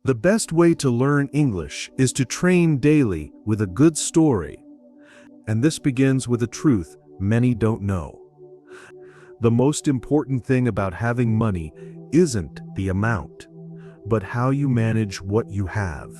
The best way to learn English is to train daily with a good story. And this begins with a truth many don't know. The most important thing about having money isn't the amount, but how you manage what you have.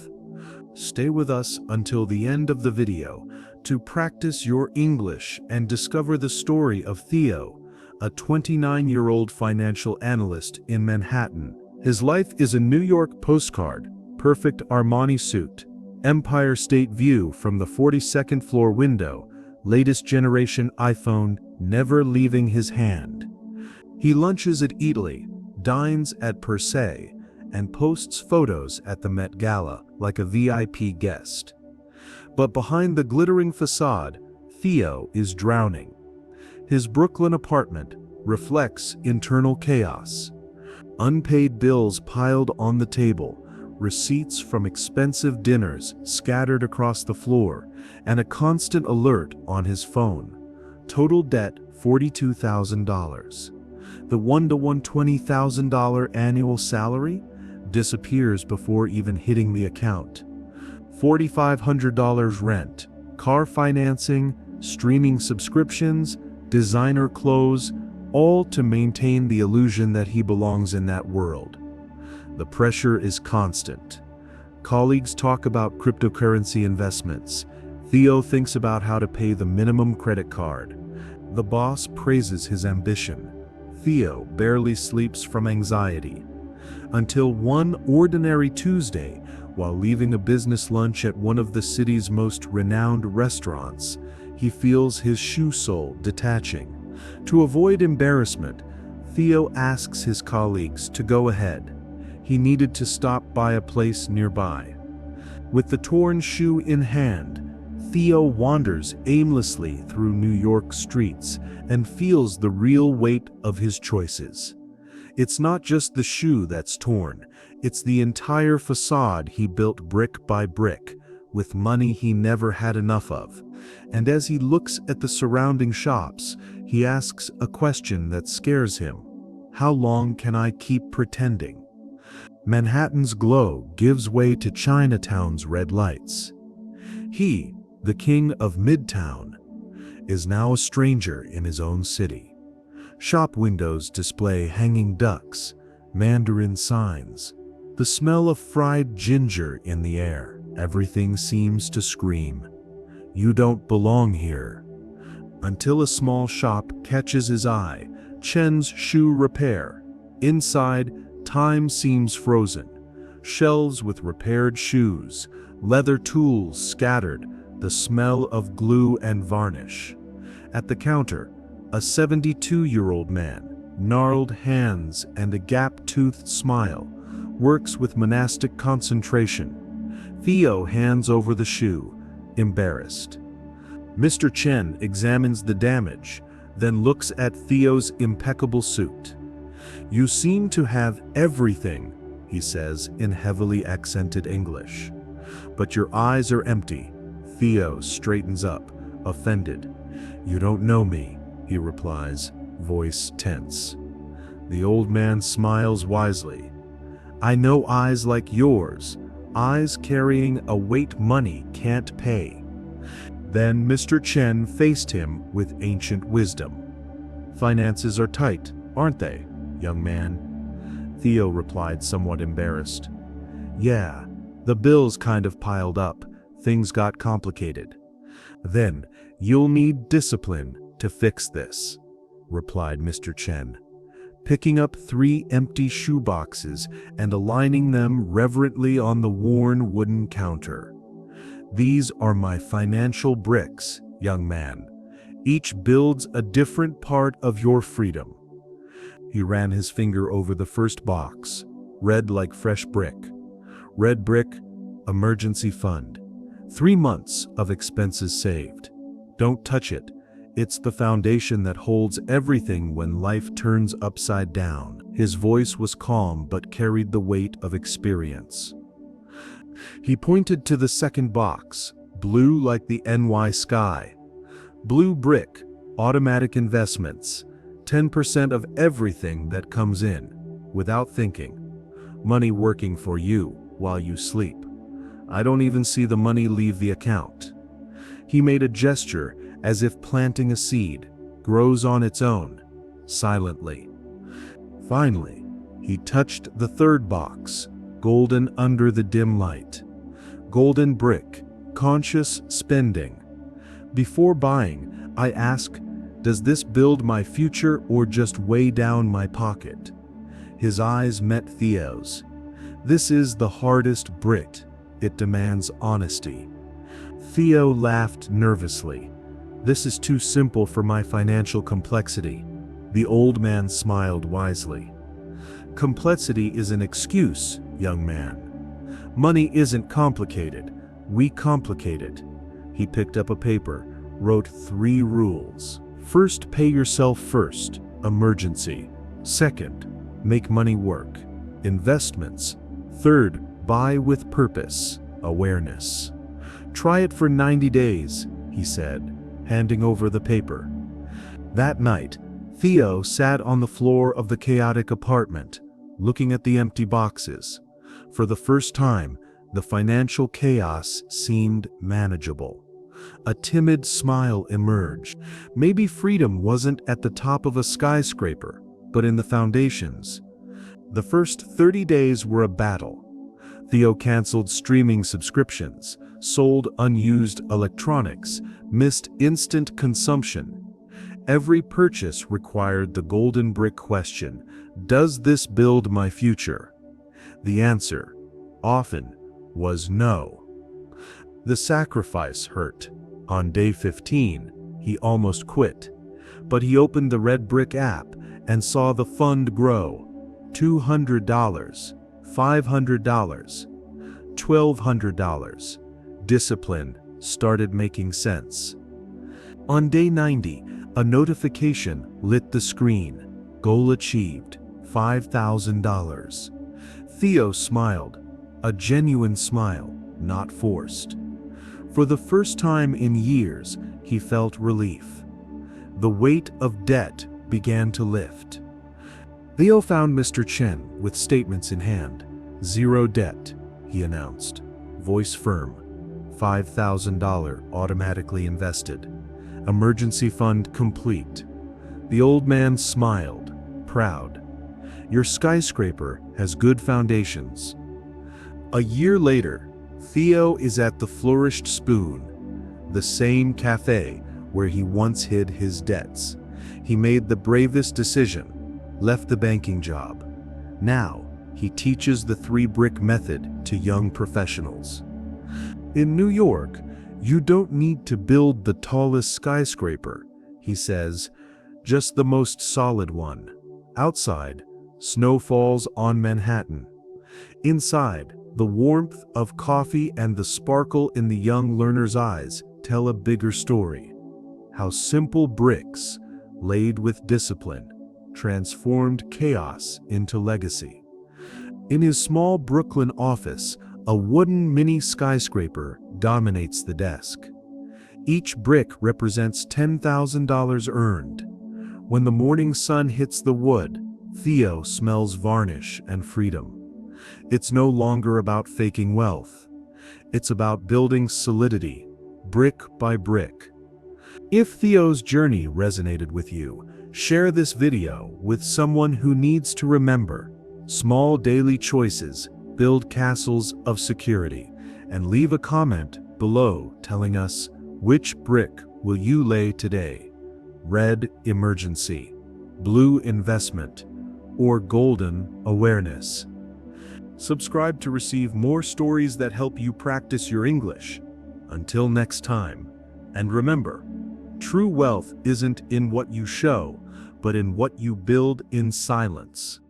Stay with us until the end of the video to practice your English and discover the story of Theo, a 29-year-old financial analyst in Manhattan. His life is a New York postcard, perfect Armani suit, Empire State View from the 42nd floor window, latest generation iPhone never leaving his hand. He lunches at Italy, dines at Per Se, and posts photos at the Met Gala like a VIP guest. But behind the glittering facade, Theo is drowning. His Brooklyn apartment reflects internal chaos. Unpaid bills piled on the table, receipts from expensive dinners scattered across the floor, and a constant alert on his phone. Total debt $42,000. The one-to-one $20,000 annual salary disappears before even hitting the account. $4,500 rent, car financing, streaming subscriptions, designer clothes, all to maintain the illusion that he belongs in that world. The pressure is constant. Colleagues talk about cryptocurrency investments. Theo thinks about how to pay the minimum credit card. The boss praises his ambition. Theo barely sleeps from anxiety. Until one ordinary Tuesday, while leaving a business lunch at one of the city's most renowned restaurants, he feels his shoe sole detaching. To avoid embarrassment, Theo asks his colleagues to go ahead. He needed to stop by a place nearby. With the torn shoe in hand, Theo wanders aimlessly through New York streets and feels the real weight of his choices. It's not just the shoe that's torn, it's the entire facade he built brick by brick, with money he never had enough of. And as he looks at the surrounding shops, he asks a question that scares him. How long can I keep pretending? Manhattan's glow gives way to Chinatown's red lights. He, the king of Midtown, is now a stranger in his own city. Shop windows display hanging ducks, Mandarin signs, the smell of fried ginger in the air. Everything seems to scream, "You don't belong here." Until a small shop catches his eye, Chen's Shoe Repair. Inside, time seems frozen. Shelves with repaired shoes, leather tools scattered, the smell of glue and varnish. At the counter, a 72-year-old man, gnarled hands and a gap-toothed smile, works with monastic concentration. Theo hands over the shoe, embarrassed. Mr. Chen examines the damage, then looks at Theo's impeccable suit. "You seem to have everything," he says in heavily accented English. "But your eyes are empty." Theo straightens up, offended. "You don't know me," he replies, voice tense. The old man smiles wisely. "I know eyes like yours, eyes carrying a weight money can't pay." Then Mr. Chen faced him with ancient wisdom. "Finances are tight, aren't they, young man?" Theo replied, somewhat embarrassed. "Yeah, the bills kind of piled up, things got complicated." "Then you'll need discipline to fix this," replied Mr. Chen, picking up 3 empty shoeboxes and aligning them reverently on the worn wooden counter. "These are my financial bricks, young man. Each builds a different part of your freedom." He ran his finger over the first box, red like fresh brick. Red brick, emergency fund. 3 months of expenses saved. Don't touch it. It's the foundation that holds everything when life turns upside down. His voice was calm but carried the weight of experience. He pointed to the second box, blue like the NY sky. "Blue brick, automatic investments, 10% of everything that comes in, without thinking. Money working for you." while you sleep. I don't even see the money leave the account." He made a gesture as if planting a seed grows on its own, silently. Finally, he touched the third box, golden under the dim light. Golden brick, conscious spending. "Before buying, I ask, does this build my future or just weigh down my pocket?" His eyes met Theo's. "This is the hardest brick. It demands honesty." Theo laughed nervously. "This is too simple for my financial complexity." The old man smiled wisely. "Complexity is an excuse, young man. Money isn't complicated. We complicate it." He picked up a paper, wrote 3 rules. First, pay yourself first, emergency. Second, make money work, investments. Third, buy with purpose, awareness. "Try it for 90 days, he said, handing over the paper. That night, Theo sat on the floor of the chaotic apartment, looking at the empty boxes. For the first time, the financial chaos seemed manageable. A timid smile emerged. Maybe freedom wasn't at the top of a skyscraper, but in the foundations. The first 30 days were a battle. Theo canceled streaming subscriptions, sold unused electronics, missed instant consumption. Every purchase required the golden brick question: does this build my future? The answer, often, was no. The sacrifice hurt. On day 15, he almost quit. But he opened the Red Brick app and saw the fund grow. $200, $500, $1,200. Discipline started making sense. On day 90, a notification lit the screen. Goal achieved, $5,000. Theo smiled, a genuine smile, not forced. For the first time in years, he felt relief. The weight of debt began to lift. Theo found Mr. Chen with statements in hand. "Zero debt," he announced, voice firm. $5,000 automatically invested. Emergency fund complete. The old man smiled, proud. "Your skyscraper has good foundations." A year later, Theo is at the Flourished Spoon, the same cafe where he once hid his debts. He made the bravest decision, left the banking job. Now, he teaches the 3-brick method to young professionals. In New York, you don't need to build the tallest skyscraper, he says, just the most solid one. Outside, snow falls on Manhattan. Inside, the warmth of coffee and the sparkle in the young learner's eyes tell a bigger story. How simple bricks, laid with discipline, transformed chaos into legacy. In his small Brooklyn office, a wooden mini skyscraper dominates the desk. Each brick represents $10,000 earned. When the morning sun hits the wood, Theo smells varnish and freedom. It's no longer about faking wealth. It's about building solidity, brick by brick. If Theo's journey resonated with you, share this video with someone who needs to remember. Small daily choices build castles of security, and leave a comment below telling us, which brick will you lay today? Red, emergency; blue, investment; or golden, awareness. Subscribe to receive more stories that help you practice your English. Until next time, and remember, true wealth isn't in what you show, but in what you build in silence.